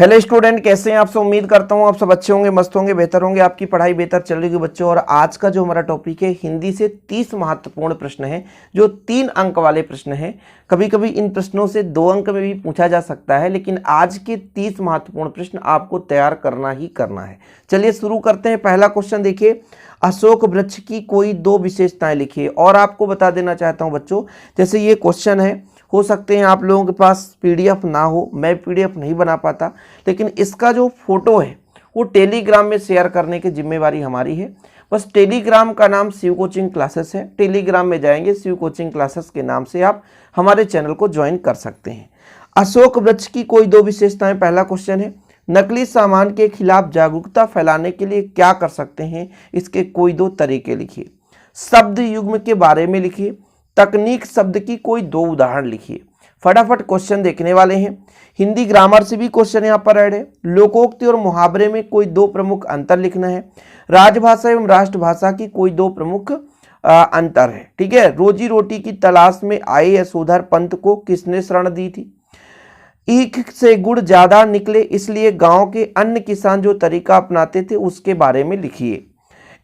Hello student, कैसे हैं आप सब। उम्मीद करता हूं आप सब अच्छे होंगे, मस्त होंगे, बेहतर होंगे, आपकी पढ़ाई बेहतर चल रही है बच्चों। और आज का जो हमारा टॉपिक है, हिंदी से 30 महत्वपूर्ण प्रश्न हैं जो 3 अंक वाले प्रश्न हैं। कभी कभी इन प्रश्नों से 2 अंक में भी पूछा जा सकता है, लेकिन आज के 30 महत्वपूर्ण प्रश्न आपको तैयार करना ही करना है। चलिए शुरू करते हैं। पहला क्वेश्चन देखिए, अशोक वृक्ष की कोई 2 विशेषताएं लिखिए। और आपको बता देना चाहता हूं बच्चों, जैसे ये क्वेश्चन है, हो सकते हैं आप लोगों के पास पीडीएफ ना हो, मैं पीडीएफ नहीं बना पाता, लेकिन इसका जो फोटो है वो टेलीग्राम में शेयर करने की जिम्मेवारी हमारी है। बस टेलीग्राम का नाम शिव कोचिंग क्लासेस है। टेलीग्राम में जाएंगे, शिव कोचिंग क्लासेस के नाम से आप हमारे चैनल को ज्वाइन कर सकते हैं। अशोक वृक्ष की कोई 2 विशेषताएं, पहला क्वेश्चन है। नकली सामान के खिलाफ जागरूकता फैलाने के लिए क्या कर सकते हैं, इसके कोई 2 तरीके लिखिए। शब्द युग्म के बारे में लिखिए। तकनीक शब्द की कोई 2 उदाहरण लिखिए। फटाफट क्वेश्चन देखने वाले हैं। हिंदी ग्रामर से भी क्वेश्चन यहाँ पर ऐड है। लोकोक्ति और मुहावरे में कोई 2 प्रमुख अंतर लिखना है। राजभाषा एवं राष्ट्रभाषा की कोई 2 प्रमुख अंतर है। ठीक है। रोजी रोटी की तलाश में आए यशोधर पंत को किसने शरण दी थी। ईख से गुड़ ज्यादा निकले, इसलिए गांव के अन्य किसान जो तरीका अपनाते थे उसके बारे में लिखिए।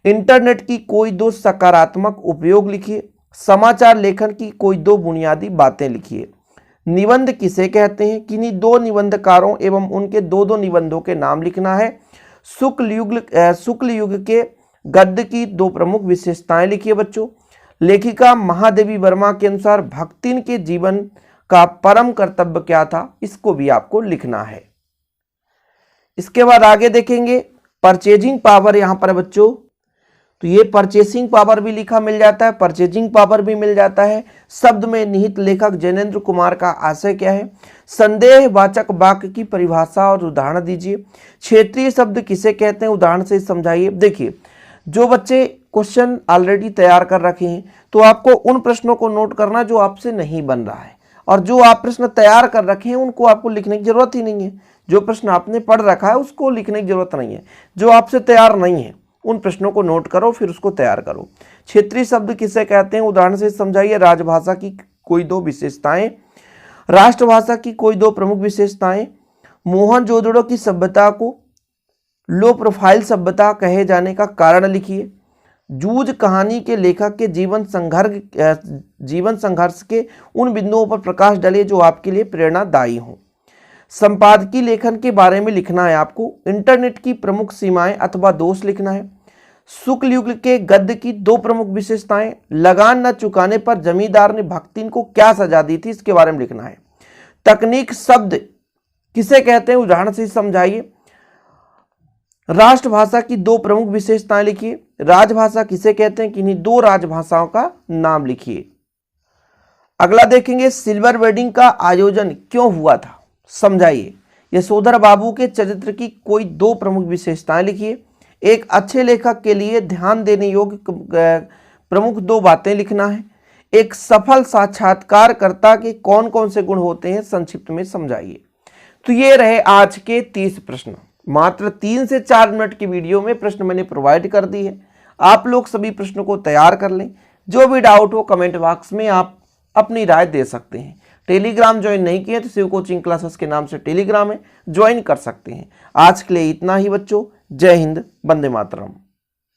इंटरनेट की कोई 2 सकारात्मक उपयोग लिखिए। समाचार लेखन की कोई 2 बुनियादी बातें लिखिए। निबंध किसे कहते हैं, किन्हीं 2 निबंधकारों एवं उनके 2 निबंधों के नाम लिखना है। शुक्ल युग के गद्य की 2 प्रमुख विशेषताएं लिखिए बच्चों। लेखिका महादेवी वर्मा के अनुसार भक्तिन के जीवन का परम कर्तव्य क्या था, इसको भी आपको लिखना है। इसके बाद आगे देखेंगे, परचेजिंग पावर यहाँ पर बच्चों, तो ये परचेसिंग पावर भी लिखा मिल जाता है, परचेजिंग पावर भी मिल जाता है। शब्द में निहित लेखक जैनेन्द्र कुमार का आशय क्या है। संदेहवाचक वाक्य की परिभाषा और उदाहरण दीजिए। क्षेत्रीय शब्द किसे कहते हैं, उदाहरण से समझाइए। देखिए, जो बच्चे क्वेश्चन ऑलरेडी तैयार कर रखे हैं, तो आपको उन प्रश्नों को नोट करना जो आपसे नहीं बन रहा है, और जो आप प्रश्न तैयार कर रखे हैं उनको आपको लिखने की जरूरत ही नहीं है। जो प्रश्न आपने पढ़ रखा है उसको लिखने की जरूरत नहीं है। जो आपसे तैयार नहीं है उन प्रश्नों को नोट करो, फिर उसको तैयार करो। क्षेत्रीय शब्द किसे कहते हैं, उदाहरण से समझाइए। राजभाषा की कोई 2 विशेषताएं। राष्ट्रभाषा की कोई 2 प्रमुख विशेषताएं। मोहनजोदड़ो की सभ्यता को लो प्रोफाइल सभ्यता कहे जाने का कारण लिखिए। जूझ कहानी के लेखक के जीवन संघर्ष के उन बिंदुओं पर प्रकाश डालिए जो आपके लिए प्रेरणादायी हों। संपादकीय लेखन के बारे में लिखना है आपको। इंटरनेट की प्रमुख सीमाएं अथवा दोष लिखना है। शुक्ल युग के गद्य की 2 प्रमुख विशेषताएं। लगान न चुकाने पर जमींदार ने भक्तिन को क्या सजा दी थी, इसके बारे में लिखना है। तकनीक शब्द किसे कहते हैं, उदाहरण से समझाइए। राष्ट्रभाषा की 2 प्रमुख विशेषताएं लिखिए। राजभाषा किसे कहते हैं, किन्हीं 2 राजभाषाओं का नाम लिखिए। अगला देखेंगे, सिल्वर वेडिंग का आयोजन क्यों हुआ था, समझाइए। यशोधर बाबू के चरित्र की कोई 2 प्रमुख विशेषताएं लिखिए। एक अच्छे लेखक के लिए ध्यान देने योग्य प्रमुख 2 बातें लिखना है। एक सफल साक्षात्कारकर्ता के कौन कौन से गुण होते हैं, संक्षिप्त में समझाइए। तो ये रहे आज के 30 प्रश्न। मात्र 3 से 4 मिनट की वीडियो में प्रश्न मैंने प्रोवाइड कर दी है। आप लोग सभी प्रश्नों को तैयार कर लें। जो भी डाउट हो कमेंट बॉक्स में आप अपनी राय दे सकते हैं। टेलीग्राम ज्वाइन नहीं किए तो शिव कोचिंग क्लासेस के नाम से टेलीग्राम है, ज्वाइन कर सकते हैं। आज के लिए इतना ही बच्चों। जय हिंद, वंदे मातरम।